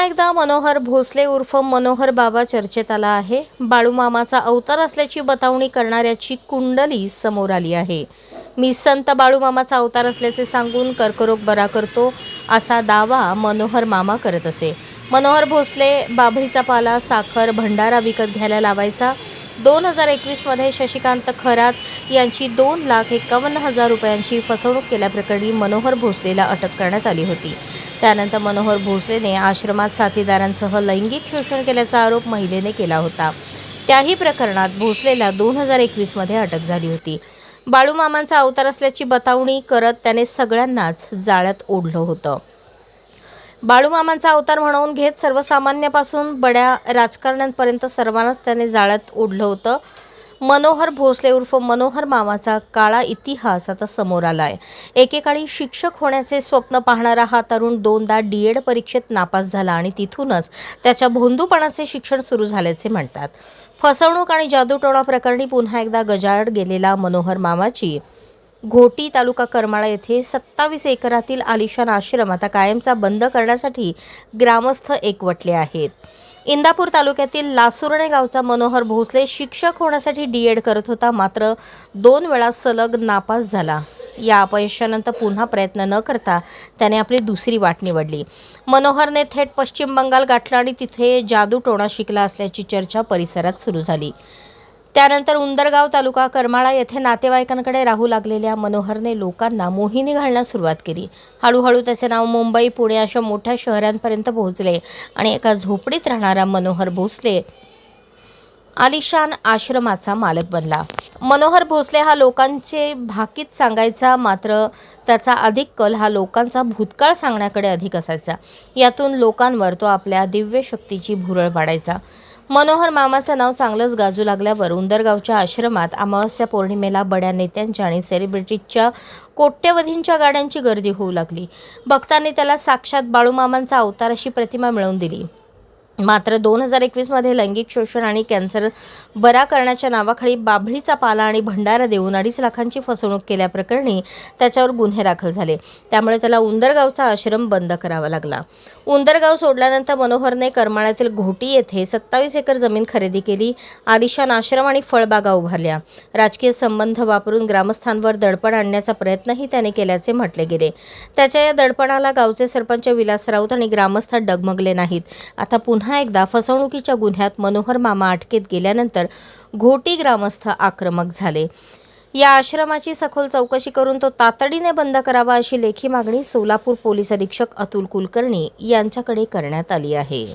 एकदा मनोहर भोसले उर्फ मनोहर बाबा चर्चेत आला आहे। बाळूमामाचा अवतार असल्याची बतावणी करणाऱ्याची कुंडली समोर आली आहे। मी संत बाळूमामाचा अवतार असल्याचे सांगून कर्करोग बरा करतो असा दावा मनोहर मामा करत असे। मनोहर भोसले बाभळीचा पाला, साखर, भंडारा विकत घ्यायला लावायचा। 2021 मध्ये शशिकांत खरात यांची 2,51,000 रुपयांची फसवणूक केल्याप्रकरणी मनोहर भोसलेला अटक करण्यात आली होती। त्यानंतर मनोहर भोसलेने आश्रमात साथीदारांसह लैंगिक शोषण केल्याचा आरोप महिलेने केला होता। त्याही प्रकरणात भोसलेला 2021 मध्ये अटक झाली होती। बाळूमामांचा अवतार असल्याची बतावणी करत त्याने सगळ्यांनाच जाळ्यात ओढलं होतं। बाळूमामांचा अवतार म्हणून घेत सर्वसामान्यापासून बड्या राजकारण्यांपर्यंत सर्वांनाच त्याने जाळ्यात ओढलं होतं। मनोहर भोसले उर्फ मनोहर मामाचा काळा इतिहास आता समोर आलाय। एकेकाळी शिक्षक होण्याचे स्वप्न पाहणारा हा तरुण 2दा डीएड परीक्षेत नापास झाला आणि तिथूनच त्याच्या भोंदूपणाचे शिक्षण सुरू झाल्याचे म्हणतात। फसवणूक आणि जादूटोणा प्रकरणी पुन्हा एकदा गजाआड गेलेला मनोहर मामाची घोटी तालुका करमाळा येथे 27 एकरातील आलिशान आश्रम आता कायमचा बंद करण्यासाठी ग्रामस्थ एकवटले आहेत। इंदापूर तालुक्यातील लासुर्णे गावचा मनोहर भोसले शिक्षक होण्यासाठी डीएड करत होता, मात्र 2 वेळा सलग नापास झाला। या अपयशानंतर पुन्हा प्रयत्न न करता त्याने आपली दुसरी वाट निवडली। मनोहरने थेट पश्चिम बंगाल गाठला आणि तिथे जादूटोणा शिकला असल्याची चर्चा परिसरात सुरू झाली। त्यानंतर उंदरगाव तालुका करमाळा येथे नातेवाईकांकडे राहू लागलेल्या मनोहरने लोकांना मोहिनी घालण्यास सुरुवात केली। हळूहळू त्याचे नाव मुंबई, पुणे अशा मोठ्या शहरांपर्यंत पोहोचले आणि एका झोपडीत राहणारा मनोहर भोसले आलिशान आश्रमाचा मालक बनला। मनोहर भोसले हा लोकांचे भाकीत सांगायचा, मात्र त्याचा अधिक कल हा लोकांचा भूतकाळ सांगण्याकडे अधिक असायचा। यातून लोकांवर तो आपल्या दिव्य शक्तीची भुरळ पाडायचा। मनोहर मामाचं नाव चांगलंच गाजू लागल्यावर उंदरगावच्या आश्रमात अमावस्या पौर्णिमेला बड्या नेत्यांच्या आणि सेलिब्रिटीजच्या कोट्यवधींच्या गाड्यांची गर्दी होऊ लागली। भक्तांनी त्याला साक्षात बाळूमामांचा अवतार अशी प्रतिमा मिळवून दिली। मात्र 2021 मध्ये लैंगिक शोषण आणि कॅन्सर बरा करण्याच्या नावाखाली बाभळीचा पाला आणि भंडारा देऊन 2.5 लाखांची फसवणूक केल्याप्रकरणी त्याच्यावर गुन्हे दाखल झाले। त्यामुळे त्याला उंदरगावचा आश्रम बंद करावा लागला। उंदरगाव सोडल्यानंतर मनोहरने करमाळ्यातील घोटी येथे 27 एकर जमीन खरेदी केली। आलिशान आश्रम आणि फळबागा उभारल्या। राजकीय संबंध वापरून ग्रामस्थांवर दडपण आणण्याचा प्रयत्नही त्याने केल्याचे म्हटले गेले। त्याच्या या दडपणाला गावचे सरपंच विलास राऊत आणि ग्रामस्थ डगमगले नाहीत। आता पुन्हा एकदा फसवणुकीच्या गुन्ह्यात मनोहर मामा अटकेत गेल्यानंतर घोटी ग्रामस्थ आक्रमक झाले। या आश्रमाची सखोल चौकशी करून तो तातडीने बंद करावा अशी लेखी मागणी सोलापूर पोलीस अधीक्षक अतुल कुलकर्णी यांच्याकडे करण्यात आली आहे।